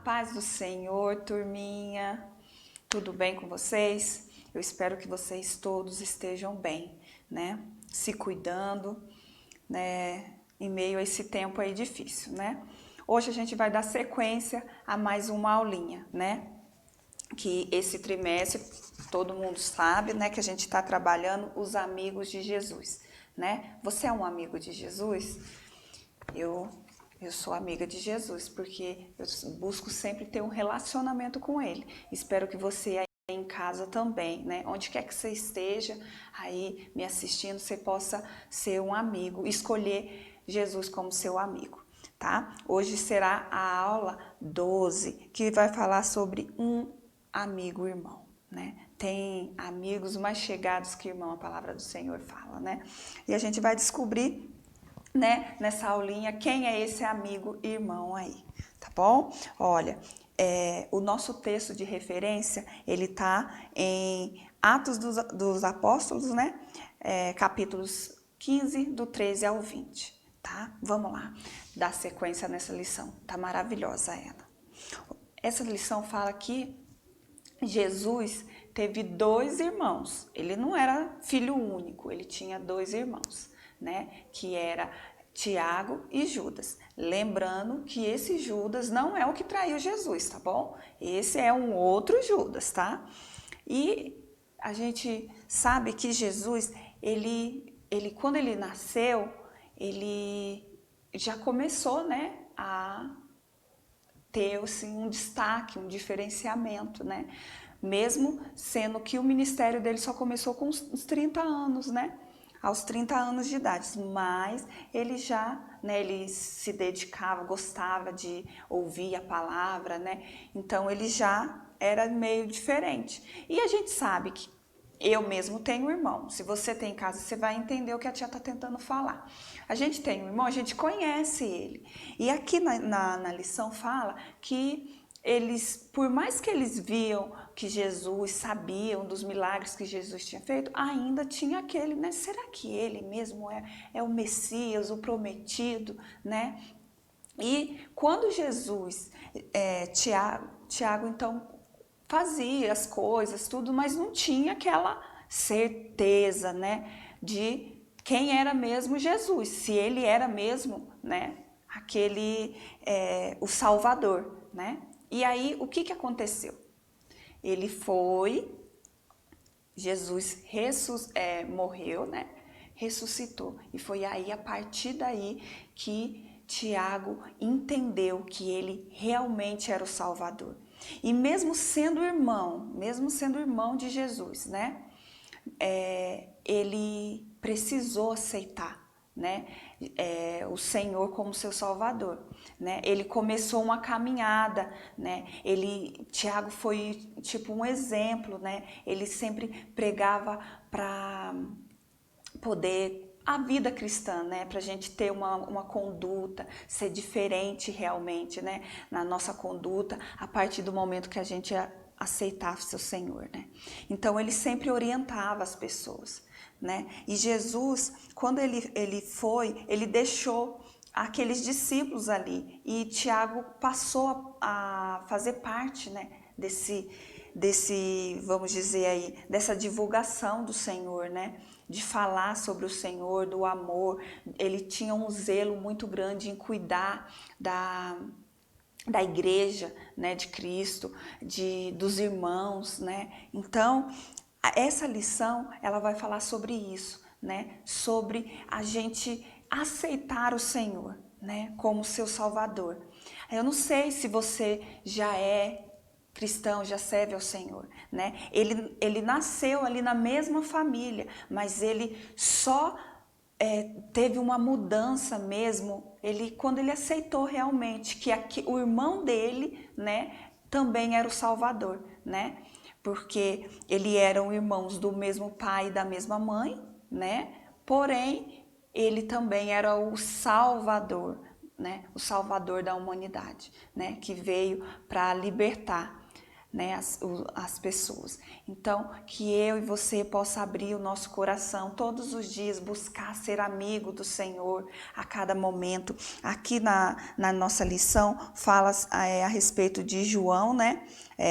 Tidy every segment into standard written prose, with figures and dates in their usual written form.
paz do Senhor, turminha. Tudo bem com vocês? Eu espero que vocês todos estejam bem, né? Se cuidando, né? Em meio a esse tempo aí difícil, né? Hoje a gente vai dar sequência a mais uma aulinha, né? Que esse trimestre, todo mundo sabe, né? Que a gente está trabalhando os amigos de Jesus, né? Você é um amigo de Jesus? Eu sou amiga de Jesus, porque eu busco sempre ter um relacionamento com Ele. Espero que você aí em casa também, né? Onde quer que você esteja aí me assistindo, você possa ser um amigo, escolher Jesus como seu amigo, tá? Hoje será a aula 12, que vai falar sobre um amigo irmão, né? Tem amigos mais chegados que irmão, a palavra do Senhor fala, né? E a gente vai descobrir, né, nessa aulinha, quem é esse amigo irmão aí, tá bom? Olha, o nosso texto de referência, ele tá em Atos dos Apóstolos, né? Capítulos 15, do 13 ao 20, tá? Vamos lá, dar sequência nessa lição, tá maravilhosa ela. Essa lição fala que Jesus teve 2 irmãos, ele não era filho único, ele tinha 2 irmãos, né? Que era Tiago e Judas. Lembrando que esse Judas não é o que traiu Jesus, tá bom? Esse é um outro Judas, tá? E a gente sabe que Jesus, ele quando ele nasceu, ele já começou, né, a ter assim, um destaque, um diferenciamento, né? Mesmo sendo que o ministério dele só começou com uns 30 anos, né? Aos 30 anos de idade, mas ele já, né, ele se dedicava, gostava de ouvir a palavra, né? Então ele já era meio diferente. E a gente sabe que eu mesmo tenho um irmão. Se você tem em casa, você vai entender o que a tia está tentando falar. A gente tem um irmão, a gente conhece ele. E aqui na lição fala que eles, por mais que eles viam que Jesus, sabiam dos milagres que Jesus tinha feito, ainda tinha aquele, né? Será que ele mesmo é o Messias, o prometido, né? E quando Jesus, Tiago então fazia as coisas, tudo, mas não tinha aquela certeza, né, de quem era mesmo Jesus, se ele era mesmo, né, o Salvador, né? E aí, o que aconteceu? Ele foi, Jesus morreu, né? Ressuscitou. E foi aí, a partir daí, que Tiago entendeu que ele realmente era o Salvador. E mesmo sendo irmão de Jesus, né? Ele precisou aceitar, né, o Senhor como seu Salvador, né? Ele começou uma caminhada, né? Tiago foi tipo um exemplo, né? Ele sempre pregava para poder a vida cristã, né? Para a gente ter uma conduta, ser diferente realmente, né? Na nossa conduta, a partir do momento que a gente aceitasse o Senhor, né? Então ele sempre orientava as pessoas, né? E Jesus, quando ele deixou aqueles discípulos ali e Tiago passou a fazer parte, né? Vamos dizer aí, dessa divulgação do Senhor, né? De falar sobre o Senhor, do amor. Ele tinha um zelo muito grande em cuidar da igreja, né, de Cristo, dos irmãos, né? Então, essa lição, ela vai falar sobre isso, né? Sobre a gente aceitar o Senhor, né, como seu Salvador. Eu não sei se você já é cristão, já serve ao Senhor, né? Ele nasceu ali na mesma família, mas ele só teve uma mudança mesmo, quando ele aceitou realmente que o irmão dele, né, também era o Salvador, né? Porque eles eram irmãos do mesmo pai e da mesma mãe, né? Porém, ele também era o Salvador, né? O Salvador da humanidade, né? Que veio para libertar, né, as pessoas. Então, que eu e você possa abrir o nosso coração todos os dias, buscar ser amigo do Senhor a cada momento. Aqui na nossa lição fala a respeito de João, né?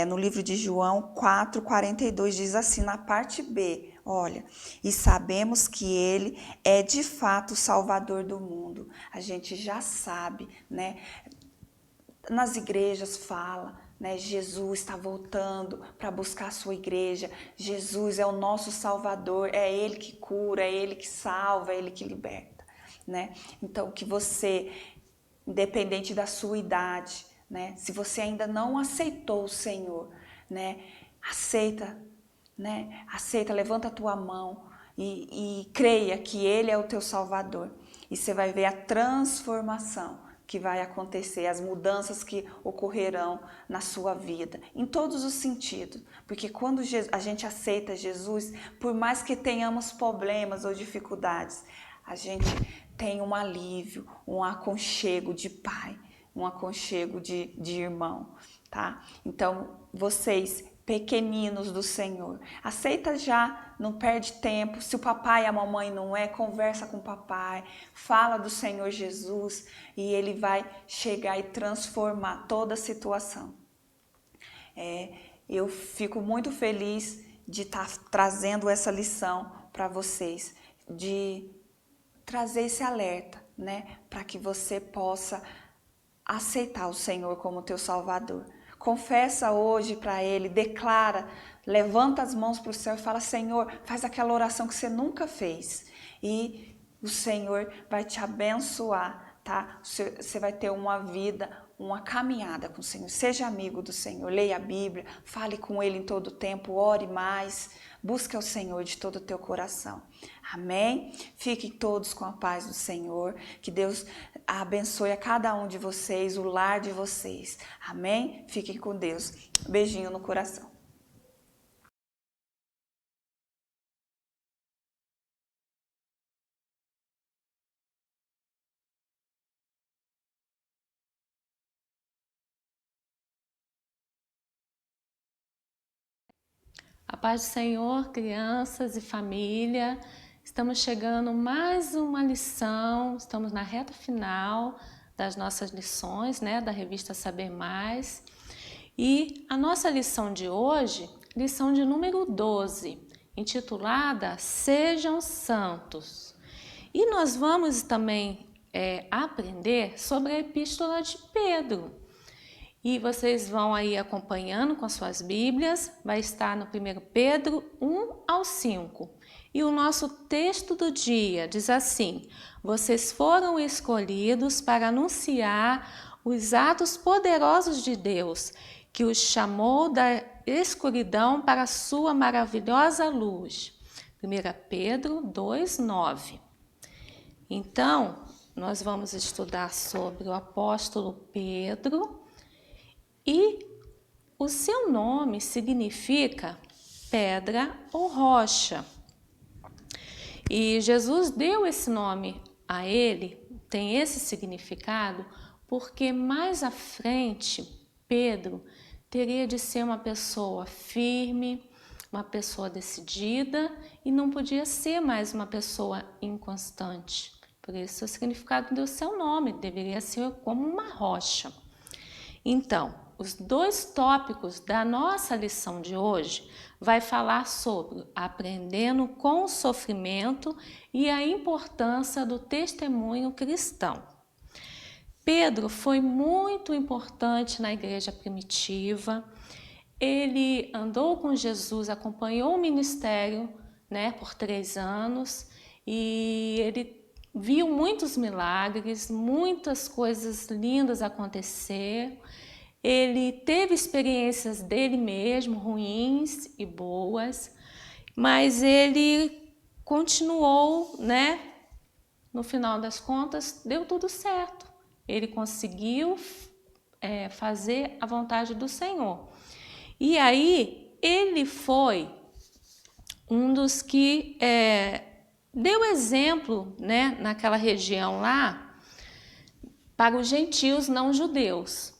No livro de João 4:42 diz assim, na parte B, olha, e sabemos que ele é de fato o Salvador do mundo. A gente já sabe, né? Nas igrejas fala, né? Jesus está voltando para buscar a sua igreja. Jesus é o nosso Salvador, é Ele que cura, é Ele que salva, é Ele que liberta, né? Então que você, independente da sua idade, né? Se você ainda não aceitou o Senhor, né? Aceita, né? Aceita, levanta a tua mão e creia que Ele é o teu Salvador. E você vai ver a transformação que vai acontecer, as mudanças que ocorrerão na sua vida, em todos os sentidos. Porque quando a gente aceita Jesus, por mais que tenhamos problemas ou dificuldades, a gente tem um alívio, um aconchego de pai, um aconchego de irmão, tá? Então, vocês pequeninos do Senhor, aceita já, não perde tempo. Se o papai e a mamãe não conversa com o papai, fala do Senhor Jesus e Ele vai chegar e transformar toda a situação. Eu fico muito feliz de estar trazendo essa lição para vocês, de trazer esse alerta, né, para que você possa aceitar o Senhor como teu Salvador. Confessa hoje para Ele, declara, levanta as mãos para o céu e fala, Senhor, faz aquela oração que você nunca fez. E o Senhor vai te abençoar, tá? Você vai ter uma vida, uma caminhada com o Senhor. Seja amigo do Senhor, leia a Bíblia, fale com Ele em todo o tempo, ore mais, busque o Senhor de todo o teu coração. Amém? Fiquem todos com a paz do Senhor, que Deus abençoe a cada um de vocês, o lar de vocês. Amém? Fiquem com Deus. Beijinho no coração. A paz do Senhor, crianças e família. Estamos chegando mais uma lição, estamos na reta final das nossas lições, né, da revista Saber Mais. E a nossa lição de hoje, lição de número 12, intitulada Sejam Santos. E nós vamos também aprender sobre a epístola de Pedro. E vocês vão aí acompanhando com as suas Bíblias, vai estar no 1 Pedro 1-5. E o nosso texto do dia diz assim, vocês foram escolhidos para anunciar os atos poderosos de Deus, que os chamou da escuridão para a sua maravilhosa luz. 1 Pedro 2:9. Então, nós vamos estudar sobre o apóstolo Pedro, e o seu nome significa pedra ou rocha. E Jesus deu esse nome a ele, tem esse significado, porque mais à frente Pedro teria de ser uma pessoa firme, uma pessoa decidida e não podia ser mais uma pessoa inconstante. Por isso o significado do seu nome deveria ser como uma rocha. Então, os dois tópicos da nossa lição de hoje vai falar sobre aprendendo com o sofrimento e a importância do testemunho cristão. Pedro foi muito importante na igreja primitiva. Ele andou com Jesus, acompanhou o ministério, né, por 3 anos e ele viu muitos milagres, muitas coisas lindas acontecer. Ele teve experiências dele mesmo, ruins e boas, mas ele continuou, né? No final das contas, deu tudo certo. Ele conseguiu fazer a vontade do Senhor. E aí, ele foi um dos que deu exemplo, né, naquela região lá, para os gentios não judeus.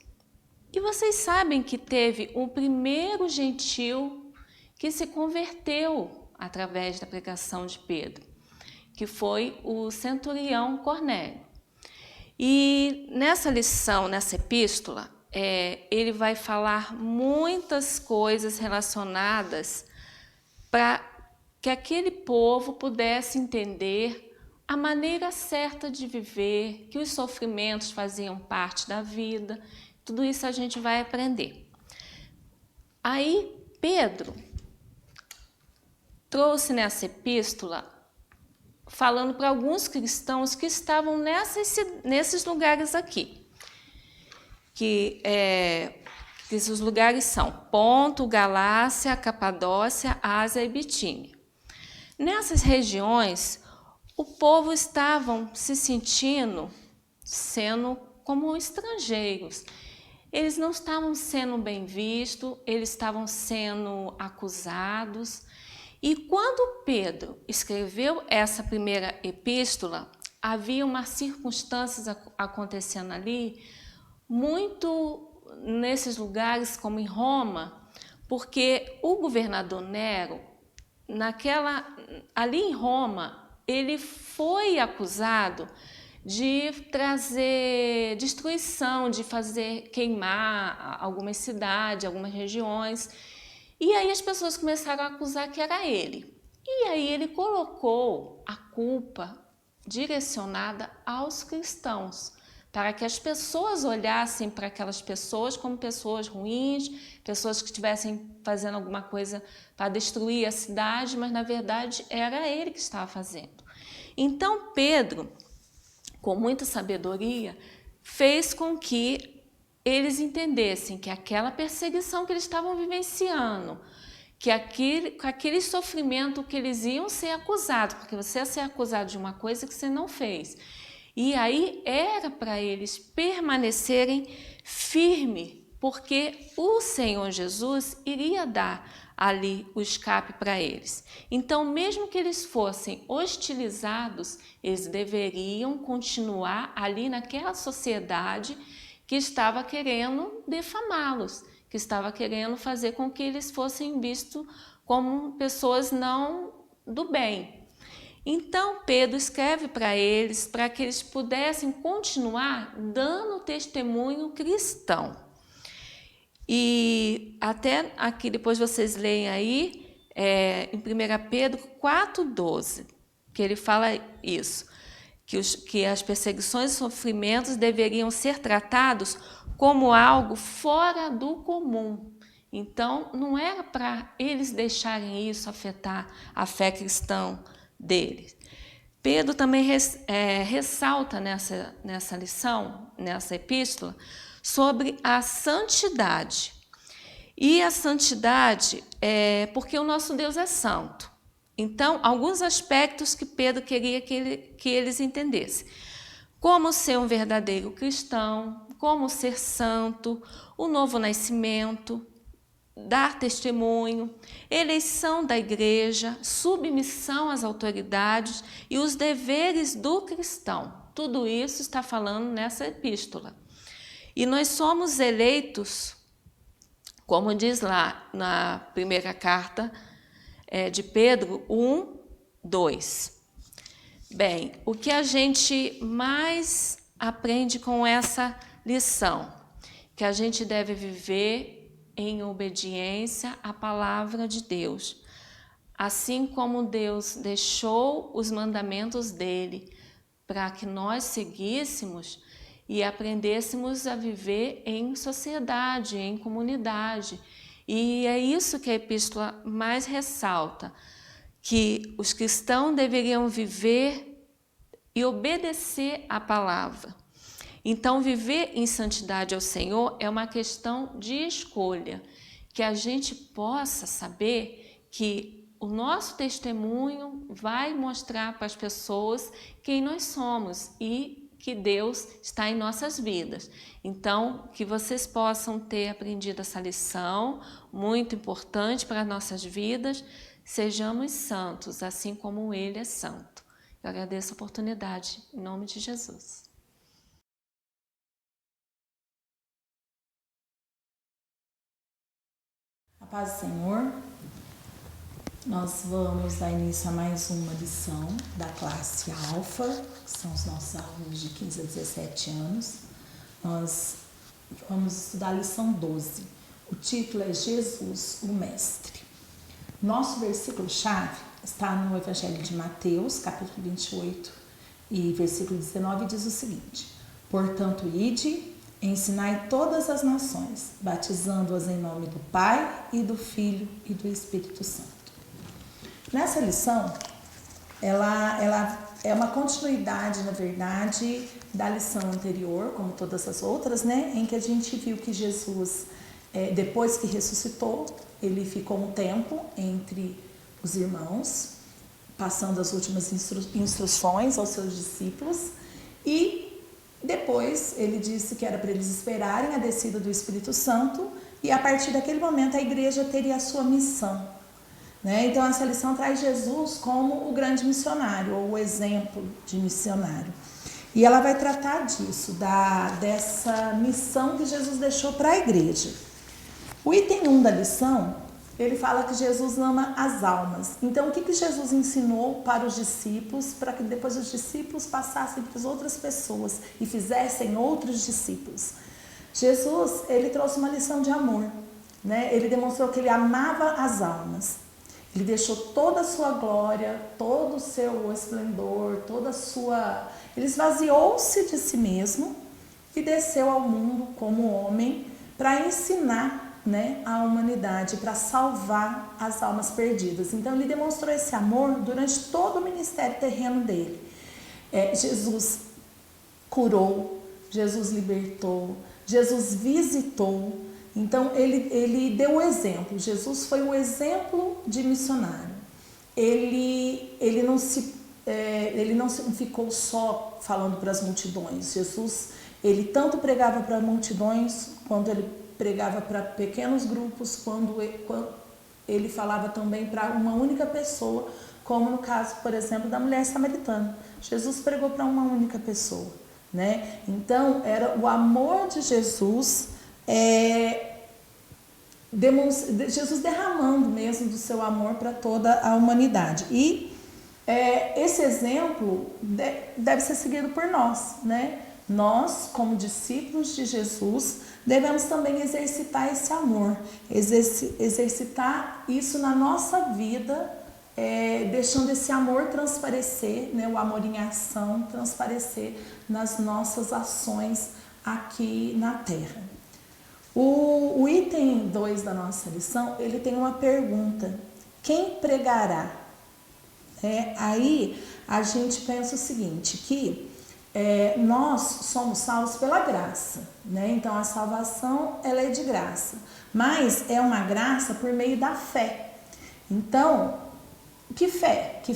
E vocês sabem que teve um primeiro gentil que se converteu através da pregação de Pedro, que foi o centurião Cornélio. E nessa lição, nessa epístola, ele vai falar muitas coisas relacionadas para que aquele povo pudesse entender a maneira certa de viver, que os sofrimentos faziam parte da vida. Tudo isso a gente vai aprender. Aí Pedro trouxe nessa epístola falando para alguns cristãos que estavam nesses lugares aqui. Que esses lugares são Ponto, Galácia, Capadócia, Ásia e Bitínia. Nessas regiões, o povo estavam se sendo como estrangeiros. Eles não estavam sendo bem vistos, eles estavam sendo acusados. E quando Pedro escreveu essa primeira epístola, havia umas circunstâncias acontecendo ali, muito nesses lugares como em Roma, porque o governador Nero, ali em Roma, ele foi acusado de trazer destruição, de fazer queimar algumas cidades, algumas regiões. E aí as pessoas começaram a acusar que era ele. E aí ele colocou a culpa direcionada aos cristãos, para que as pessoas olhassem para aquelas pessoas como pessoas ruins, pessoas que estivessem fazendo alguma coisa para destruir a cidade, mas na verdade era ele que estava fazendo. Então Pedro, com muita sabedoria, fez com que eles entendessem que aquela perseguição que eles estavam vivenciando, que aquele sofrimento que eles iam ser acusados, porque você ia ser acusado de uma coisa que você não fez. E aí era para eles permanecerem firmes, porque o Senhor Jesus iria dar ali o escape para eles. Então, mesmo que eles fossem hostilizados, eles deveriam continuar ali naquela sociedade que estava querendo defamá-los, que estava querendo fazer com que eles fossem vistos como pessoas não do bem. Então Pedro escreve para que eles pudessem continuar dando testemunho cristão. E até aqui, depois vocês leem aí, em 1 Pedro 4,12, que ele fala isso, que as perseguições e sofrimentos deveriam ser tratados como algo fora do comum. Então, não era para eles deixarem isso afetar a fé cristã deles. Pedro também ressalta nessa lição, nessa epístola, sobre a santidade. E a santidade é porque o nosso Deus é santo. Então, alguns aspectos que Pedro queria que eles entendessem. Como ser um verdadeiro cristão, como ser santo, o novo nascimento, dar testemunho, eleição da igreja, submissão às autoridades e os deveres do cristão. Tudo isso está falando nessa epístola. E nós somos eleitos, como diz lá na primeira carta de Pedro 1:2. Bem, o que a gente mais aprende com essa lição? Que a gente deve viver em obediência à palavra de Deus. Assim como Deus deixou os mandamentos dele para que nós seguíssemos e aprendêssemos a viver em sociedade, em comunidade. E é isso que a epístola mais ressalta, que os cristãos deveriam viver e obedecer à palavra. Então, viver em santidade ao Senhor é uma questão de escolha, que a gente possa saber que o nosso testemunho vai mostrar para as pessoas quem nós somos e que Deus está em nossas vidas. Então, que vocês possam ter aprendido essa lição, muito importante para as nossas vidas. Sejamos santos, assim como Ele é santo. Eu agradeço a oportunidade, em nome de Jesus. Paz do Senhor, nós vamos dar início a mais uma lição da classe Alfa, que são os nossos alunos de 15 a 17 anos. Nós vamos estudar a lição 12. O título é Jesus, o Mestre. Nosso versículo-chave está no Evangelho de Mateus, capítulo 28, e versículo 19, diz o seguinte: portanto, ide, ensinai todas as nações, batizando-as em nome do Pai, e do Filho, e do Espírito Santo. Nessa lição, ela é uma continuidade, na verdade, da lição anterior, como todas as outras, né? Em que a gente viu que Jesus, depois que ressuscitou, ele ficou um tempo entre os irmãos, passando as últimas instruções aos seus discípulos, e depois ele disse que era para eles esperarem a descida do Espírito Santo, e a partir daquele momento a igreja teria a sua missão, né? Então essa lição traz Jesus como o grande missionário, ou o exemplo de missionário. E ela vai tratar disso, dessa missão que Jesus deixou para a igreja. O item 1 da lição, ele fala que Jesus ama as almas. Então, o que Jesus ensinou para os discípulos, para que depois os discípulos passassem para as outras pessoas e fizessem outros discípulos? Jesus, ele trouxe uma lição de amor, né? Ele demonstrou que ele amava as almas. Ele deixou toda a sua glória, todo o seu esplendor, ele esvaziou-se de si mesmo e desceu ao mundo como homem para ensinar, né, a humanidade, para salvar as almas perdidas. Então ele demonstrou esse amor durante todo o ministério terreno dele. Jesus curou, Jesus libertou, Jesus visitou. Então ele deu o exemplo. Jesus foi o exemplo de missionário. Ele não ficou só falando para as multidões. Jesus, ele tanto pregava para multidões, quando ele pregava para pequenos grupos, quando ele falava também para uma única pessoa, como no caso, por exemplo, da mulher samaritana. Jesus pregou para uma única pessoa, né? Então, era o amor de Jesus, Jesus derramando mesmo do seu amor para toda a humanidade. E esse exemplo deve ser seguido por nós, né? Nós, como discípulos de Jesus, devemos também exercitar esse amor, exercitar isso na nossa vida, deixando esse amor transparecer, né, o amor em ação, transparecer nas nossas ações aqui na Terra. O item 2 da nossa lição, ele tem uma pergunta: quem pregará? Aí a gente pensa o seguinte, que nós somos salvos pela graça, né? Então a salvação, ela é de graça, mas é uma graça por meio da fé. Então, que fé que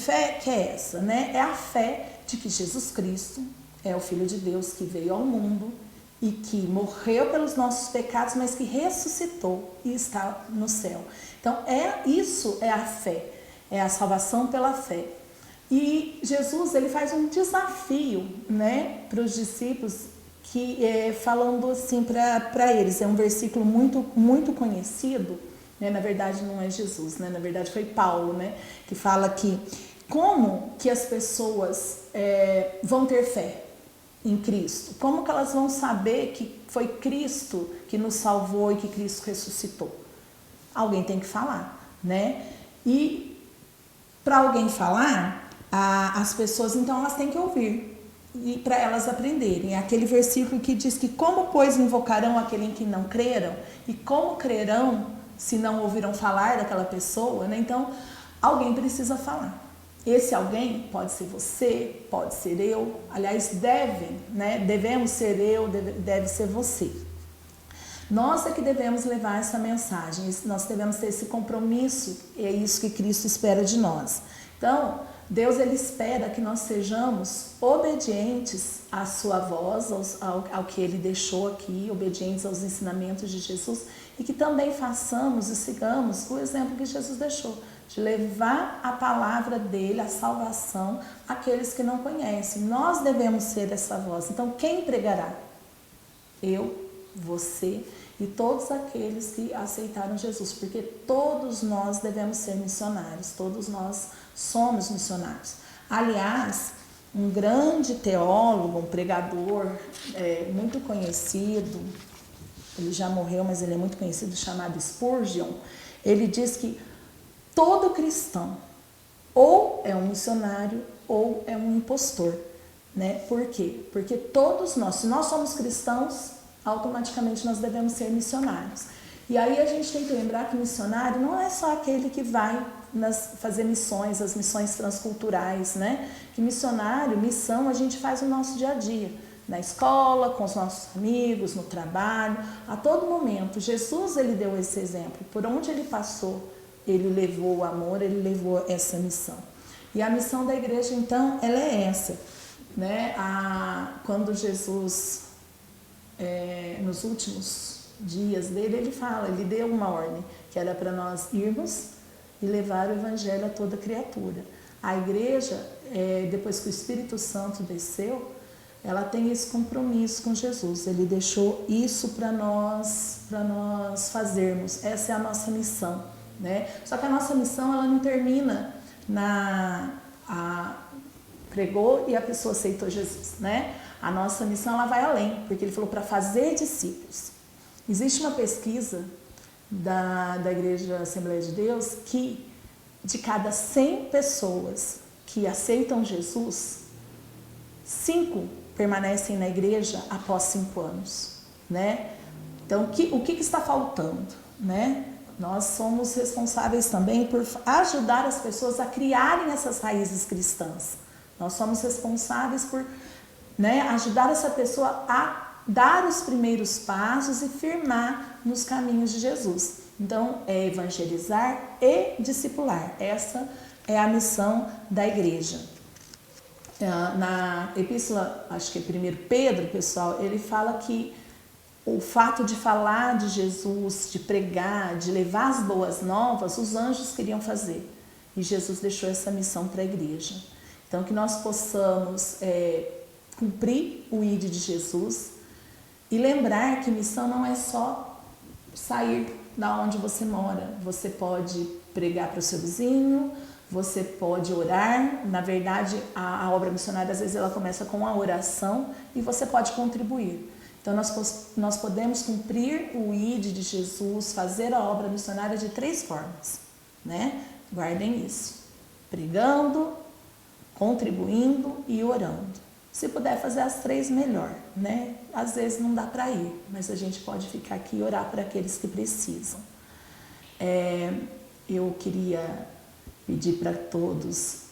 é essa, né? É a fé de que Jesus Cristo é o Filho de Deus que veio ao mundo e que morreu pelos nossos pecados, mas que ressuscitou e está no céu. Então isso é a fé, é a salvação pela fé. E Jesus, ele faz um desafio, né, para os discípulos, falando assim para eles. É um versículo muito, muito conhecido, né? Na verdade não é Jesus, né? Na verdade foi Paulo, né, que fala que como que as pessoas vão ter fé em Cristo? Como que elas vão saber que foi Cristo que nos salvou e que Cristo ressuscitou? Alguém tem que falar, né? E para alguém falar, as pessoas, então, elas têm que ouvir, e para elas aprenderem. É aquele versículo que diz que como, pois, invocarão aquele em que não creram, e como crerão se não ouviram falar daquela pessoa, né? Então, alguém precisa falar. Esse alguém pode ser você, pode ser eu, aliás, devemos ser eu, deve ser você. Nós é que devemos levar essa mensagem, nós devemos ter esse compromisso, e é isso que Cristo espera de nós. Então, Deus, ele espera que nós sejamos obedientes à sua voz, ao que ele deixou aqui, obedientes aos ensinamentos de Jesus, e que também façamos e sigamos o exemplo que Jesus deixou, de levar a palavra dele, a salvação, àqueles que não conhecem. Nós devemos ser essa voz. Então, quem pregará? Eu, você e todos aqueles que aceitaram Jesus, porque todos nós devemos ser missionários, todos nós somos missionários. Aliás, um grande teólogo, um pregador muito conhecido, ele já morreu, mas ele é muito conhecido, chamado Spurgeon, ele diz que todo cristão ou é um missionário ou é um impostor, né? Por quê? Porque todos nós, se nós somos cristãos, automaticamente nós devemos ser missionários. E aí a gente tem que lembrar que missionário não é só aquele que vai fazer missões, as missões transculturais, né? Que missão a gente faz no nosso dia a dia, na escola, com os nossos amigos, no trabalho, a todo momento. Jesus, ele deu esse exemplo. Por onde ele passou, ele levou o amor, ele levou essa missão. E a missão da igreja, então, ela é essa, né? Quando Jesus, nos últimos dias dele, ele deu uma ordem, que era para nós irmos e levar o evangelho a toda criatura. A igreja, depois que o Espírito Santo desceu, ela tem esse compromisso com Jesus. Ele deixou isso para nós fazermos. Essa é a nossa missão, né? Só que a nossa missão, ela não termina pregou e a pessoa aceitou Jesus, né? A nossa missão, ela vai além, porque ele falou para fazer discípulos. Existe uma pesquisa da Igreja Assembleia de Deus que de cada 100 pessoas que aceitam Jesus, 5 permanecem na igreja após 5 anos, né? Então, o que está faltando, né? Nós somos responsáveis também por ajudar as pessoas a criarem essas raízes cristãs. Nós somos responsáveis por, né, ajudar essa pessoa a dar os primeiros passos e firmar nos caminhos de Jesus. Então, é evangelizar e discipular. Essa é a missão da igreja. Na epístola, acho que é 1 Pedro, pessoal, ele fala que o fato de falar de Jesus, de pregar, de levar as boas novas, os anjos queriam fazer. E Jesus deixou essa missão para a igreja. Então, que nós possamos cumprir o ID de Jesus e lembrar que missão não é só sair da onde você mora. Você pode pregar para o seu vizinho, você pode orar. Na verdade, a obra missionária, às vezes, ela começa com a oração e você pode contribuir. Então, nós podemos cumprir o ID de Jesus, fazer a obra missionária de 3 formas, né? Guardem isso. Pregando, contribuindo e orando. Se puder fazer as 3, melhor, né? Às vezes não dá para ir, mas a gente pode ficar aqui e orar por aqueles que precisam. Eu queria pedir para todos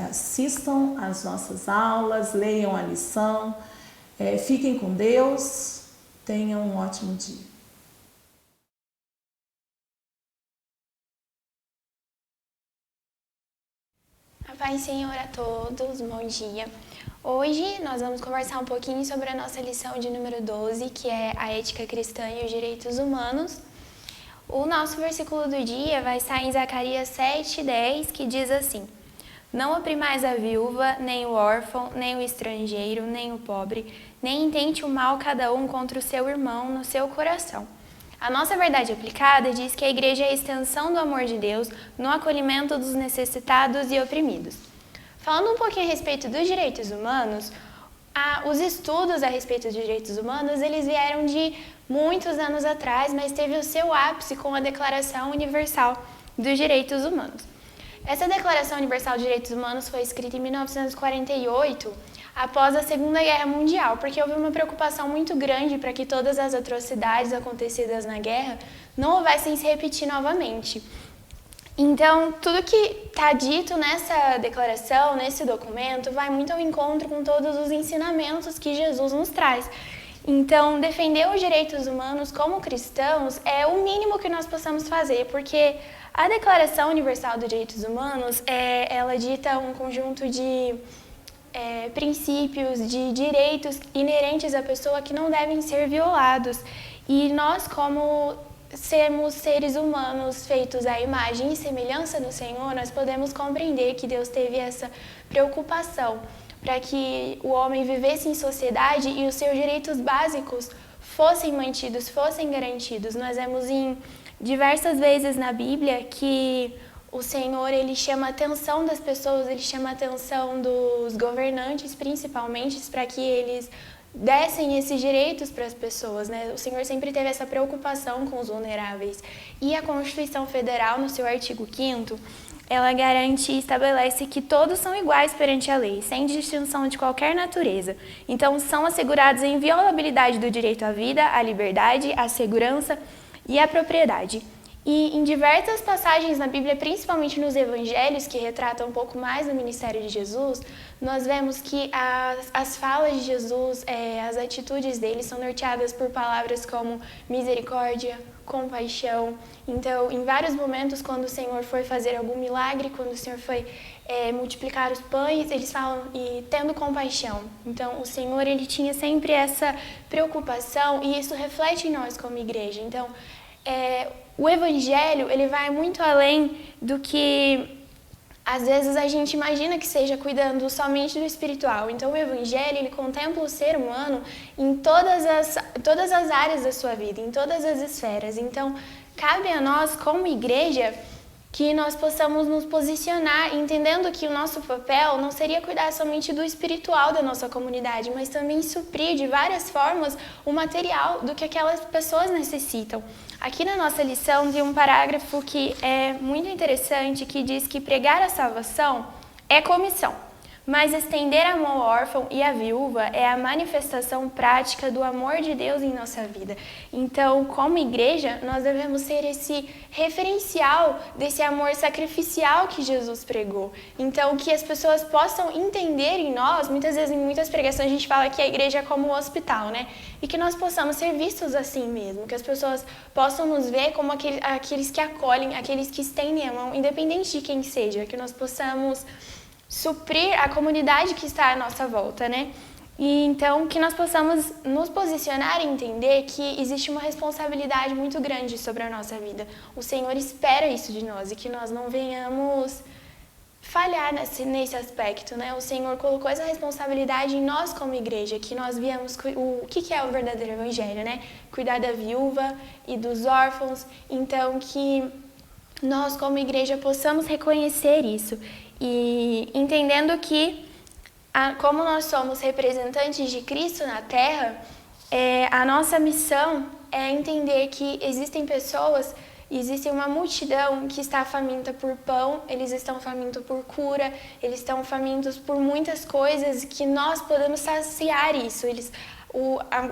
assistam às nossas aulas, leiam a lição, fiquem com Deus, tenham um ótimo dia. A paz, Senhor, a todos, bom dia. Hoje nós vamos conversar um pouquinho sobre a nossa lição de número 12, que é a ética cristã e os direitos humanos. O nosso versículo do dia vai estar em Zacarias 7:10, que diz assim: Não oprimais a viúva, nem o órfão, nem o estrangeiro, nem o pobre, nem intente o mal cada um contra o seu irmão no seu coração. A nossa verdade aplicada diz que a igreja é a extensão do amor de Deus no acolhimento dos necessitados e oprimidos. Falando um pouquinho a respeito dos direitos humanos, os estudos a respeito dos direitos humanos, eles vieram de muitos anos atrás, mas teve o seu ápice com a Declaração Universal dos Direitos Humanos. Essa Declaração Universal dos Direitos Humanos foi escrita em 1948, após a Segunda Guerra Mundial, porque houve uma preocupação muito grande para que todas as atrocidades acontecidas na guerra não houvessem se repetir novamente. Então, tudo que está dito nessa declaração, nesse documento, vai muito ao encontro com todos os ensinamentos que Jesus nos traz. Então, defender os direitos humanos como cristãos é o mínimo que nós possamos fazer, porque a Declaração Universal dos Direitos Humanos, ela dita um conjunto de princípios, de direitos inerentes à pessoa que não devem ser violados. E nós, como sermos seres humanos feitos à imagem e semelhança do Senhor, nós podemos compreender que Deus teve essa preocupação para que o homem vivesse em sociedade e os seus direitos básicos fossem mantidos, fossem garantidos. Nós vemos em diversas vezes na Bíblia que o Senhor, ele chama a atenção das pessoas, ele chama a atenção dos governantes, principalmente, para que eles dessem esses direitos para as pessoas, né? O Senhor sempre teve essa preocupação com os vulneráveis. E a Constituição Federal, no seu artigo 5º, ela garante e estabelece que todos são iguais perante a lei, sem distinção de qualquer natureza. Então, são assegurados a inviolabilidade do direito à vida, à liberdade, à segurança e à propriedade. E em diversas passagens na Bíblia, principalmente nos evangelhos, que retratam um pouco mais do ministério de Jesus, nós vemos que as falas de Jesus, as atitudes dele são norteadas por palavras como misericórdia, compaixão. Então, em vários momentos, quando o Senhor foi fazer algum milagre, quando o Senhor foi multiplicar os pães, eles falam, e tendo compaixão. Então, o Senhor, ele tinha sempre essa preocupação, e isso reflete em nós como igreja. Então, o Evangelho, ele vai muito além do que às vezes a gente imagina que seja cuidando somente do espiritual. Então, o Evangelho, ele contempla o ser humano em todas as áreas da sua vida, em todas as esferas. Então, cabe a nós, como igreja, que nós possamos nos posicionar, entendendo que o nosso papel não seria cuidar somente do espiritual da nossa comunidade, mas também suprir de várias formas o material do que aquelas pessoas necessitam. Aqui na nossa lição tem um parágrafo que é muito interessante, que diz que pregar a salvação é comissão, mas estender a mão ao órfão e à viúva é a manifestação prática do amor de Deus em nossa vida. Então, como igreja, nós devemos ser esse referencial desse amor sacrificial que Jesus pregou. Então, que as pessoas possam entender em nós, muitas vezes em muitas pregações a gente fala que a igreja é como um hospital, né? E que nós possamos ser vistos assim mesmo, que as pessoas possam nos ver como aqueles que acolhem, aqueles que estendem a mão, independente de quem seja, que nós possamos suprir a comunidade que está à nossa volta, né? E então que nós possamos nos posicionar e entender que existe uma responsabilidade muito grande sobre a nossa vida. O Senhor espera isso de nós e que nós não venhamos falhar nesse aspecto, né? O Senhor colocou essa responsabilidade em nós como igreja, que nós viemos o que é o verdadeiro evangelho, né? Cuidar da viúva e dos órfãos. Então que nós como igreja possamos reconhecer isso. E entendendo que, como nós somos representantes de Cristo na Terra, a nossa missão é entender que existem pessoas, existe uma multidão que está faminta por pão, eles estão famintos por cura, eles estão famintos por muitas coisas que nós podemos saciar isso.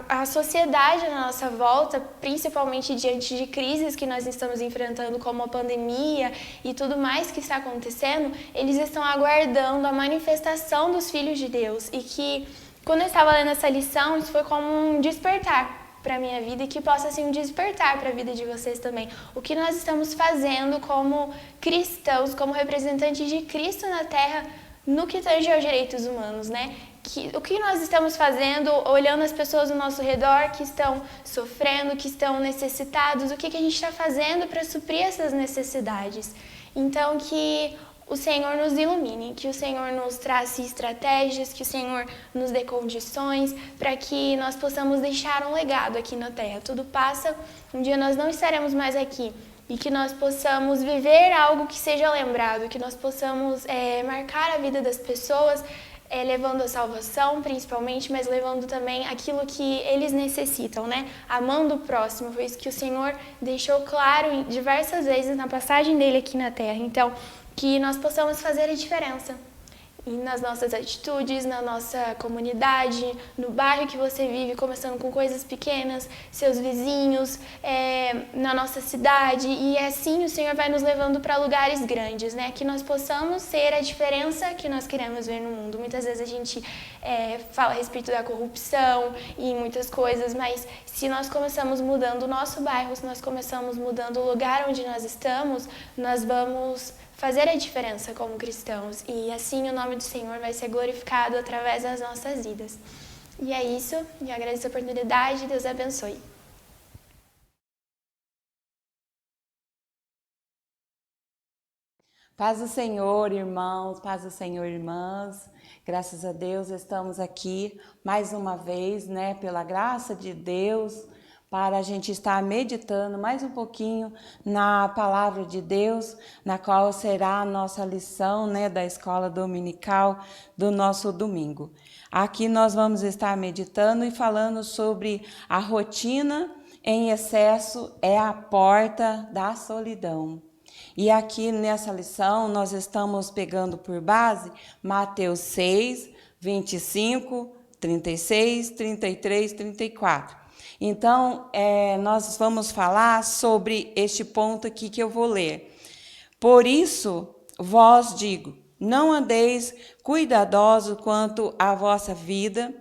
A sociedade na nossa volta, principalmente diante de crises que nós estamos enfrentando, como a pandemia e tudo mais que está acontecendo, eles estão aguardando a manifestação dos filhos de Deus. E que, quando eu estava lendo essa lição, isso foi como um despertar para a minha vida e que possa ser um despertar para a vida de vocês também. O que nós estamos fazendo como cristãos, como representantes de Cristo na Terra, no que tange aos direitos humanos, né? O que nós estamos fazendo, olhando as pessoas ao nosso redor que estão sofrendo, que estão necessitados, o que a gente está fazendo para suprir essas necessidades. Então, que o Senhor nos ilumine, que o Senhor nos trace estratégias, que o Senhor nos dê condições para que nós possamos deixar um legado aqui na Terra. Tudo passa, um dia nós não estaremos mais aqui. E que nós possamos viver algo que seja lembrado, que nós possamos marcar a vida das pessoas, levando a salvação principalmente, mas levando também aquilo que eles necessitam, né? Amando o próximo, foi isso que o Senhor deixou claro diversas vezes na passagem dele aqui na Terra. Então, que nós possamos fazer a diferença nas nossas atitudes, na nossa comunidade, no bairro que você vive, começando com coisas pequenas, seus vizinhos, na nossa cidade, e assim o Senhor vai nos levando para lugares grandes, né? Que nós possamos ser a diferença que nós queremos ver no mundo. Muitas vezes a gente fala a respeito da corrupção e muitas coisas, mas se nós começamos mudando o nosso bairro, se nós começamos mudando o lugar onde nós estamos, nós vamos fazer a diferença como cristãos, e assim o nome do Senhor vai ser glorificado através das nossas vidas. E é isso, eu agradeço a oportunidade, Deus abençoe. Paz do Senhor, irmãos, paz do Senhor, irmãs. Graças a Deus estamos aqui mais uma vez, né, pela graça de Deus, para a gente estar meditando mais um pouquinho na palavra de Deus, na qual será a nossa lição, né, da escola dominical do nosso domingo. Aqui nós vamos estar meditando e falando sobre a rotina em excesso é a porta da solidão. E aqui nessa lição nós estamos pegando por base Mateus 6, 25, 36, 33, 34. Então, nós vamos falar sobre este ponto aqui que eu vou ler. Por isso, vós digo, não andeis cuidadosos quanto à vossa vida,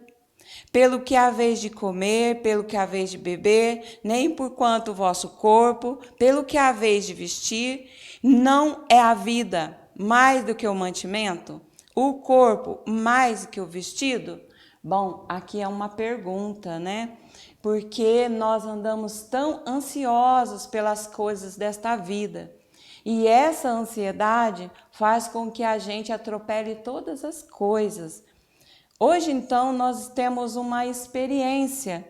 pelo que haveis de comer, pelo que haveis de beber, nem por quanto o vosso corpo, pelo que haveis de vestir. Não é a vida mais do que o mantimento? O corpo mais do que o vestido? Bom, aqui é uma pergunta, né? Porque nós andamos tão ansiosos pelas coisas desta vida. E essa ansiedade faz com que a gente atropele todas as coisas. Hoje, então, nós temos uma experiência,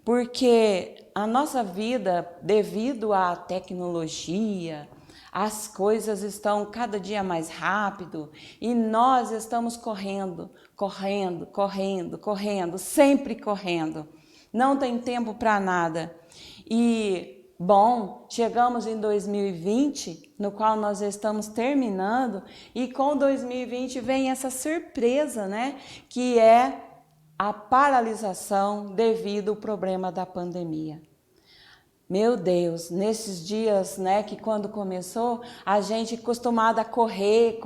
porque a nossa vida, devido à tecnologia, as coisas estão cada dia mais rápido e nós estamos correndo, sempre correndo. Não tem tempo para nada. E, bom, chegamos em 2020, no qual nós estamos terminando, e com 2020 vem essa surpresa, né? Que é a paralisação devido ao problema da pandemia. Meu Deus, nesses dias, né, que quando começou, a gente acostumada a correr,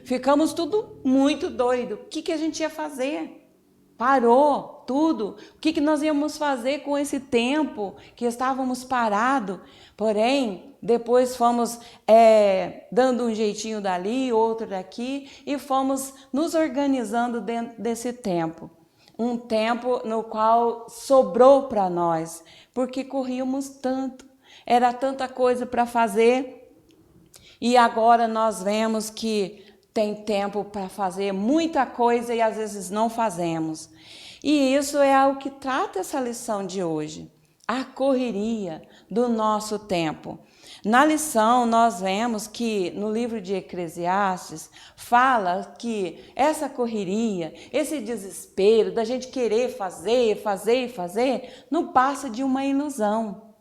ficamos tudo muito doido. O que a gente ia fazer? Parou tudo. O que nós íamos fazer com esse tempo que estávamos parados? Porém, depois fomos dando um jeitinho dali, outro daqui, e fomos nos organizando dentro desse tempo. Um tempo no qual sobrou para nós, porque corríamos tanto, era tanta coisa para fazer, e agora nós vemos que tem tempo para fazer muita coisa e às vezes não fazemos. E isso é o que trata essa lição de hoje, a correria do nosso tempo. Na lição, nós vemos que no livro de Eclesiastes fala que essa correria, esse desespero da gente querer fazer, não passa de uma ilusão.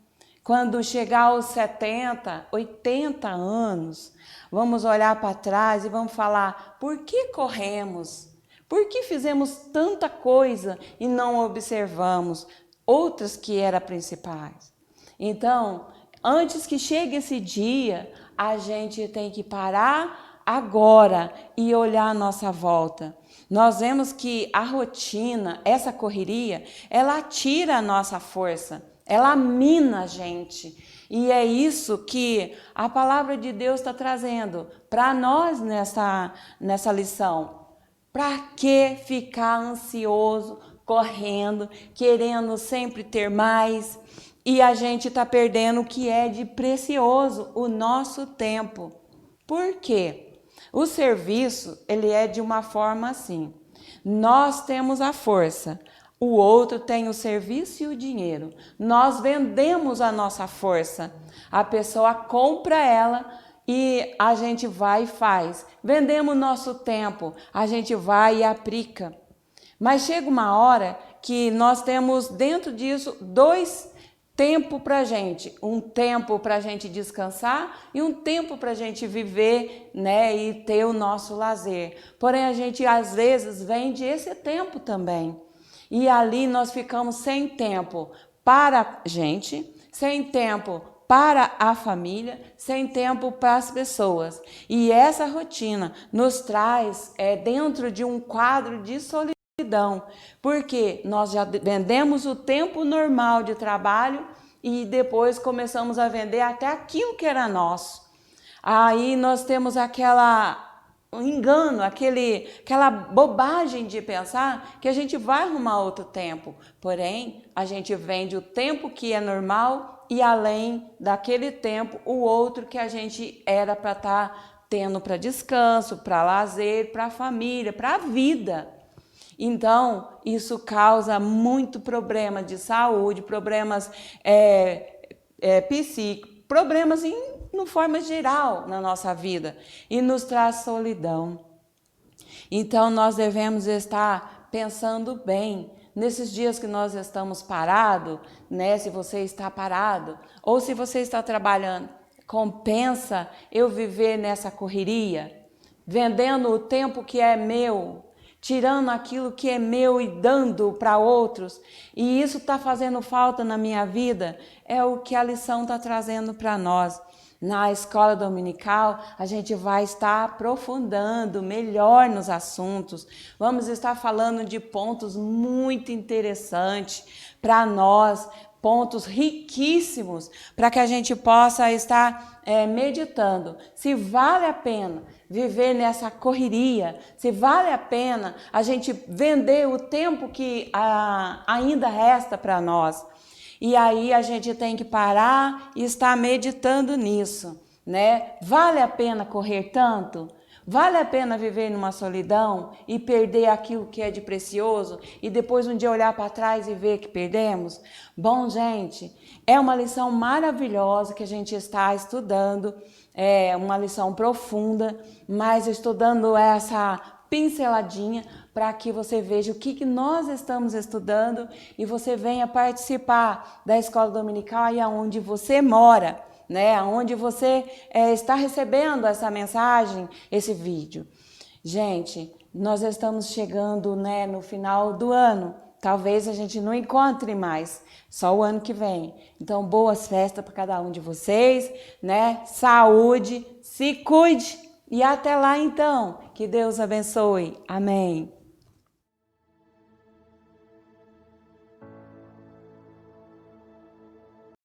Quando chegar aos 70, 80 anos, vamos olhar para trás e vamos falar, por que corremos? Por que fizemos tanta coisa e não observamos outras que eram principais? Então, antes que chegue esse dia, a gente tem que parar agora e olhar a nossa volta. Nós vemos que a rotina, essa correria, ela tira a nossa força, ela mina a gente. E é isso que a palavra de Deus está trazendo para nós nessa lição. Para que ficar ansioso, correndo, querendo sempre ter mais? E a gente está perdendo o que é de precioso, o nosso tempo. Por quê? O serviço, ele é de uma forma assim. Nós temos a força, o outro tem o serviço e o dinheiro. Nós vendemos a nossa força. A pessoa compra ela e a gente vai e faz. Vendemos o nosso tempo, a gente vai e aplica. Mas chega uma hora que nós temos dentro disso dois tempos para a gente. Um tempo para a gente descansar e um tempo para a gente viver, né, e ter o nosso lazer. Porém, a gente às vezes vende esse tempo também. E ali nós ficamos sem tempo para a gente, sem tempo para a família, sem tempo para as pessoas. E essa rotina nos traz dentro de um quadro de solidão, porque nós já vendemos o tempo normal de trabalho e depois começamos a vender até aquilo que era nosso. Aí nós temos um engano, aquela bobagem de pensar que a gente vai arrumar outro tempo. Porém, a gente vende o tempo que é normal e além daquele tempo, o outro que a gente era para estar tendo para descanso, para lazer, para a família, para a vida. Então, isso causa muito problema de saúde, problemas psíquicos, problemas no forma geral na nossa vida e nos traz solidão. Então, nós devemos estar pensando bem. Nesses dias que nós estamos parados, né? Se você está parado ou se você está trabalhando, compensa eu viver nessa correria, vendendo o tempo que é meu, tirando aquilo que é meu e dando para outros, e isso está fazendo falta na minha vida, é o que a lição está trazendo para nós. Na escola dominical, a gente vai estar aprofundando melhor nos assuntos, vamos estar falando de pontos muito interessantes para nós, pontos riquíssimos, para que a gente possa estar meditando se vale a pena viver nessa correria, se vale a pena a gente vender o tempo que ainda resta para nós. E aí a gente tem que parar e estar meditando nisso, né? Vale a pena correr tanto? Vale a pena viver numa solidão e perder aquilo que é de precioso e depois um dia olhar para trás e ver que perdemos? Bom, gente, é uma lição maravilhosa que a gente está estudando, é uma lição profunda, mas estudando essa pinceladinha para que você veja o que nós estamos estudando e você venha participar da escola dominical aí onde você mora, né? Onde você está recebendo essa mensagem, esse vídeo. Gente, nós estamos chegando, né, no final do ano. Talvez a gente não encontre mais, só o ano que vem. Então, boas festas para cada um de vocês, né? Saúde, se cuide. E até lá então, que Deus abençoe. Amém.